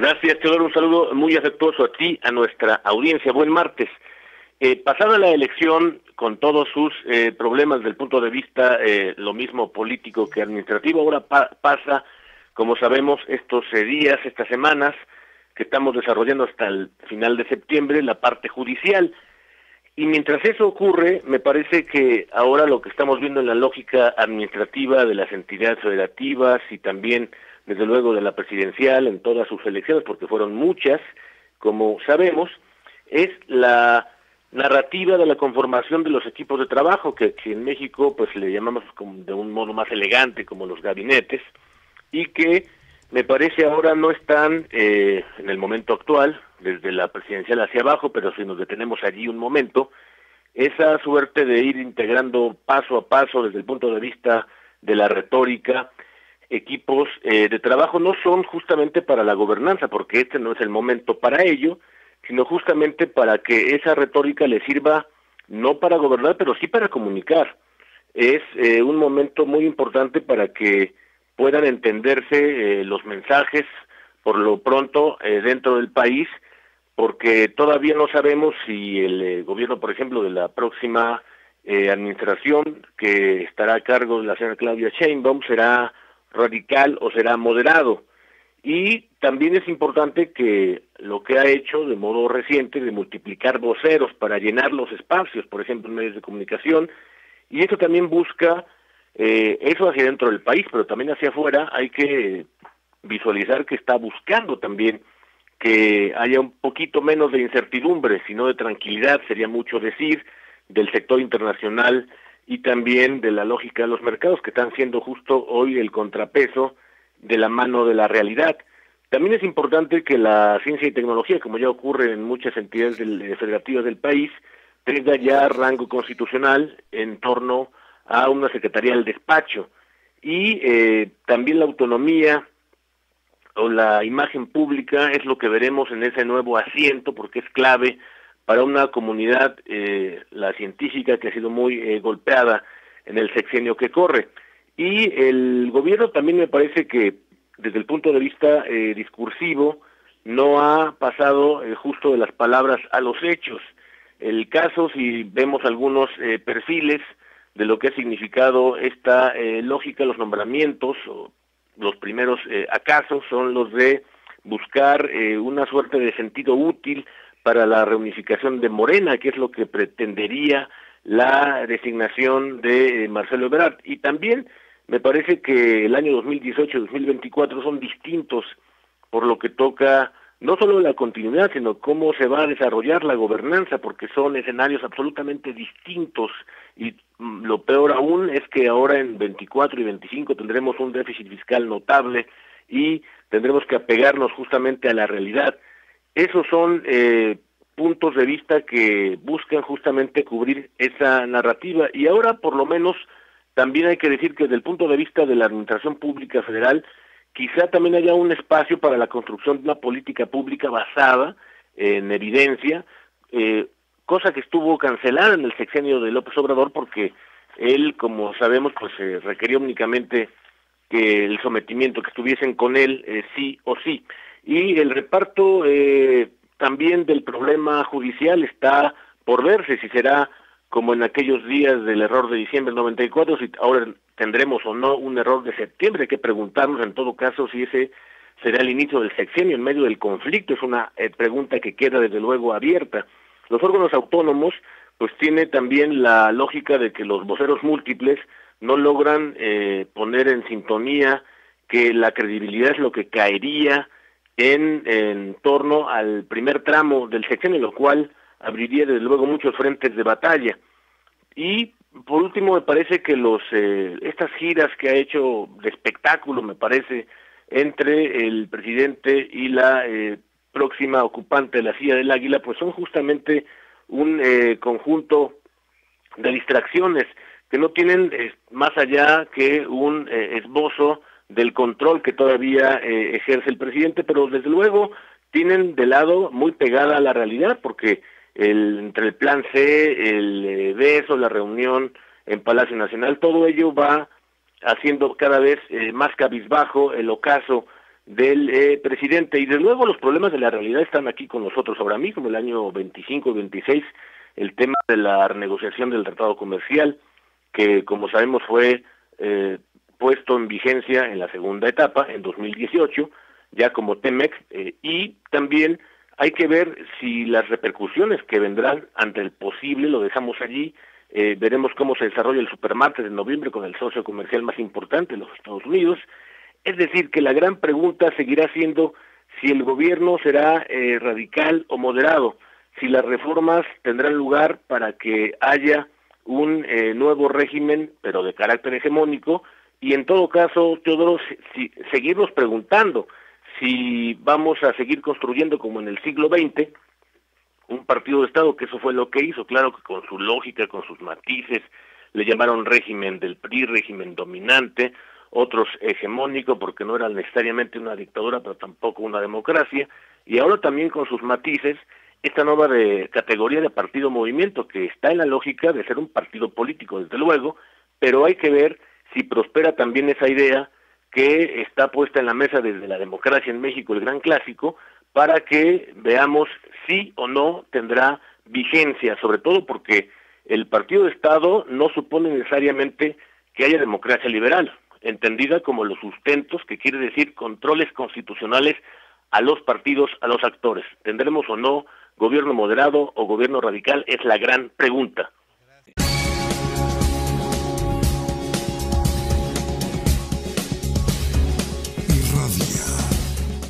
Gracias, Teodoro. Un saludo muy afectuoso a ti, a nuestra audiencia. Buen martes. Pasada la elección, con todos sus problemas desde el punto de vista lo mismo político que administrativo, ahora pasa, como sabemos, estos días, estas semanas, que estamos desarrollando hasta el final de septiembre, la parte judicial. Y mientras eso ocurre, me parece que ahora lo que estamos viendo en la lógica administrativa de las entidades federativas y también, desde luego, de la presidencial en todas sus elecciones, porque fueron muchas, como sabemos, es la narrativa de la conformación de los equipos de trabajo, que en México pues le llamamos como de un modo más elegante como los gabinetes, y que me parece ahora no están en el momento actual, desde la presidencial hacia abajo, pero si nos detenemos allí un momento, esa suerte de ir integrando paso a paso desde el punto de vista de la retórica, equipos de trabajo no son justamente para la gobernanza, porque este no es el momento para ello, sino justamente para que esa retórica le sirva no para gobernar, pero sí para comunicar. Es un momento muy importante para que puedan entenderse los mensajes por lo pronto dentro del país, porque todavía no sabemos si el gobierno, por ejemplo, de la próxima administración que estará a cargo de la señora Claudia Sheinbaum será radical o será moderado. Y también es importante que lo que ha hecho de modo reciente de multiplicar voceros para llenar los espacios, por ejemplo, en medios de comunicación, y eso también busca eso hacia dentro del país, pero también hacia afuera hay que visualizar que está buscando también que haya un poquito menos de incertidumbre, sino de tranquilidad, sería mucho decir, del sector internacional y también de la lógica de los mercados, que están siendo justo hoy el contrapeso de la mano de la realidad. También es importante que la ciencia y tecnología, como ya ocurre en muchas entidades federativas del país, tenga ya rango constitucional en torno a una secretaría del despacho. Y también la autonomía o la imagen pública es lo que veremos en ese nuevo asiento, porque es clave para una comunidad, la científica, que ha sido muy golpeada en el sexenio que corre. Y el gobierno también me parece que desde el punto de vista discursivo no ha pasado justo de las palabras a los hechos. El caso, si vemos algunos perfiles de lo que ha significado esta lógica, los nombramientos, o los primeros acasos son los de buscar una suerte de sentido útil para la reunificación de Morena, que es lo que pretendería la designación de Marcelo Ebrard. Y también me parece que el año 2018 y 2024 son distintos por lo que toca no solo la continuidad, sino cómo se va a desarrollar la gobernanza, porque son escenarios absolutamente distintos. Y lo peor aún es que ahora en 24 y 25 tendremos un déficit fiscal notable y tendremos que apegarnos justamente a la realidad. Esos son puntos de vista que buscan justamente cubrir esa narrativa. Y ahora, por lo menos, también hay que decir que desde el punto de vista de la administración pública federal, quizá también haya un espacio para la construcción de una política pública basada en evidencia, cosa que estuvo cancelada en el sexenio de López Obrador, porque él, como sabemos, pues requería únicamente que el sometimiento, que estuviesen con él sí o sí. Y el reparto también del problema judicial está por verse, si será como en aquellos días del error de diciembre del 94, si ahora tendremos o no un error de septiembre. Hay que preguntarnos en todo caso si ese será el inicio del sexenio en medio del conflicto. Es una pregunta que queda desde luego abierta. Los órganos autónomos pues tiene también la lógica de que los voceros múltiples no logran poner en sintonía, que la credibilidad es lo que caería en torno al primer tramo del sexenio, lo cual abriría desde luego muchos frentes de batalla. Y por último, me parece que estas giras que ha hecho de espectáculo, me parece, entre el presidente y la próxima ocupante de la silla del Águila, pues son justamente un conjunto de distracciones que no tienen más allá que un esbozo del control que todavía ejerce el presidente, pero desde luego tienen de lado muy pegada a la realidad, porque entre el plan C, el beso, la reunión en Palacio Nacional, todo ello va haciendo cada vez más cabizbajo el ocaso del presidente. Y de nuevo los problemas de la realidad están aquí con nosotros ahora mismo, el año 25 y 26, el tema de la renegociación del tratado comercial, que como sabemos fue puesto en vigencia en la segunda etapa, en 2018, ya como TEMEC, y también hay que ver si las repercusiones que vendrán ante el posible, lo dejamos allí, veremos cómo se desarrolla el Supermartes de noviembre con el socio comercial más importante, los Estados Unidos. Es decir, que la gran pregunta seguirá siendo si el gobierno será radical o moderado, si las reformas tendrán lugar para que haya un nuevo régimen, pero de carácter hegemónico, y en todo caso, Teodoro, seguirnos preguntando si vamos a seguir construyendo como en el siglo XX, un partido de Estado, que eso fue lo que hizo, claro que con su lógica, con sus matices, le llamaron régimen del PRI, régimen dominante, otros hegemónico, porque no era necesariamente una dictadura, pero tampoco una democracia, y ahora también con sus matices, esta nueva categoría de partido-movimiento, que está en la lógica de ser un partido político, desde luego, pero hay que ver si prospera también esa idea que está puesta en la mesa desde la democracia en México, el gran clásico, para que veamos si o no tendrá vigencia, sobre todo porque el partido de Estado no supone necesariamente que haya democracia liberal, entendida como los sustentos, que quiere decir controles constitucionales a los partidos, a los actores. ¿Tendremos o no gobierno moderado o gobierno radical? Es la gran pregunta.